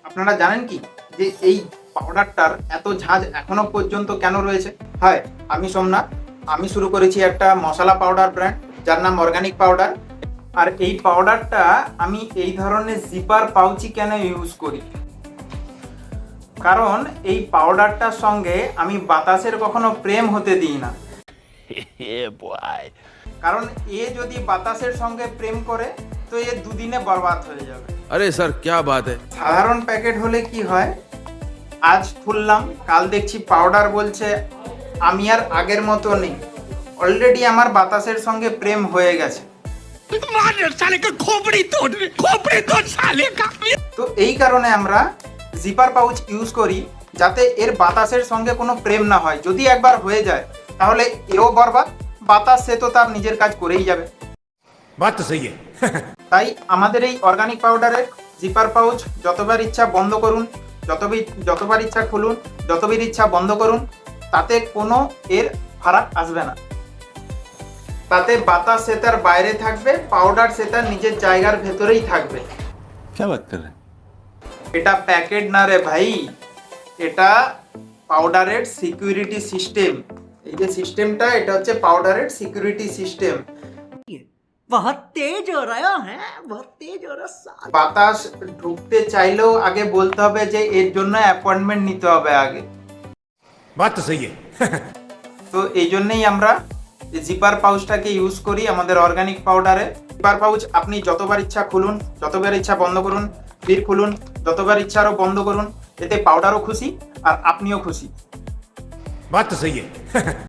আপনারা জানেন কি যে এই পাউডারটার এত ঝাঁজ এখনো পর্যন্ত কেন রয়েছে? হাই, আমি সোমনাথ। আমি শুরু করেছি একটা মশলা পাউডার ব্র্যান্ড, যার নাম অর্গানিক পাউডার। আর এই পাউডারটা আমি এই ধরনের জিপার পাউচি কেন ইউজ করি, কারণ এই পাউডারটার সঙ্গে আমি বাতাসের কখনো প্রেম হতে দিই না। কারণ এ যদি বাতাসের সঙ্গে প্রেম করে তো এ দুদিনে বরবাদ হয়ে যাবে। अरे सर क्या बात है। সাধারণ প্যাকেট হলে কি হয়, আজ খুললাম, কাল দেখছি পাউডার বলছে আমি আর আগের মতো নেই, অলরেডি আমার বাতাসের সঙ্গে প্রেম হয়ে গেছে। তো এই কারণে আমরা জিপার পাউচ ইউজ করি, যাতে এর বাতাসের সঙ্গে কোনো প্রেম না হয়। যদি একবার হয়ে যায় তাহলে এও বরবাদ, বাতাস সে তো তার নিজের কাজ করেই যাবে। बात तो सही है। তাই আমাদের এই অর্গানিক পাউডারের জিপার পাউচ যতবার ইচ্ছা বন্ধ করুন, যতবার ইচ্ছা খুলুন, যতবার ইচ্ছা বন্ধ করুন, তাতে কোনো এর ফারাক আসবে না। তাতে বাতাস সে তার বাইরে থাকবে, পাউডার সে তার নিজের জায়গার ভেতরেই থাকবে। क्या बात कर रहे हैं? এটা প্যাকেট না রে ভাই, এটা পাউডারের সিকিউরিটি সিস্টেম। এই যে সিস্টেমটা, এটা হচ্ছে পাউডারের সিকিউরিটি সিস্টেম। बहुत तेज हो रहा है, बहुत तेज हो रहा है। বাতাস ঢুকতে চাইলেও আগে বলতে হবে যে এর জন্য অ্যাপয়েন্টমেন্ট নিতে হবে আগে। बात तो सही है। তো এই জন্যই আমরা জিপার পাউচটাকে ইউজ করি আমাদের অর্গানিক পাউডারে। জিপার পাউচ আপনি যতবার ইচ্ছা খুলুন, যতবার ইচ্ছা বন্ধ করুন, ফির খুলুন, যতবার ইচ্ছা আরও বন্ধ করুন। এতে পাউডারও খুশি আর আপনিও খুশি। बात तो सही है।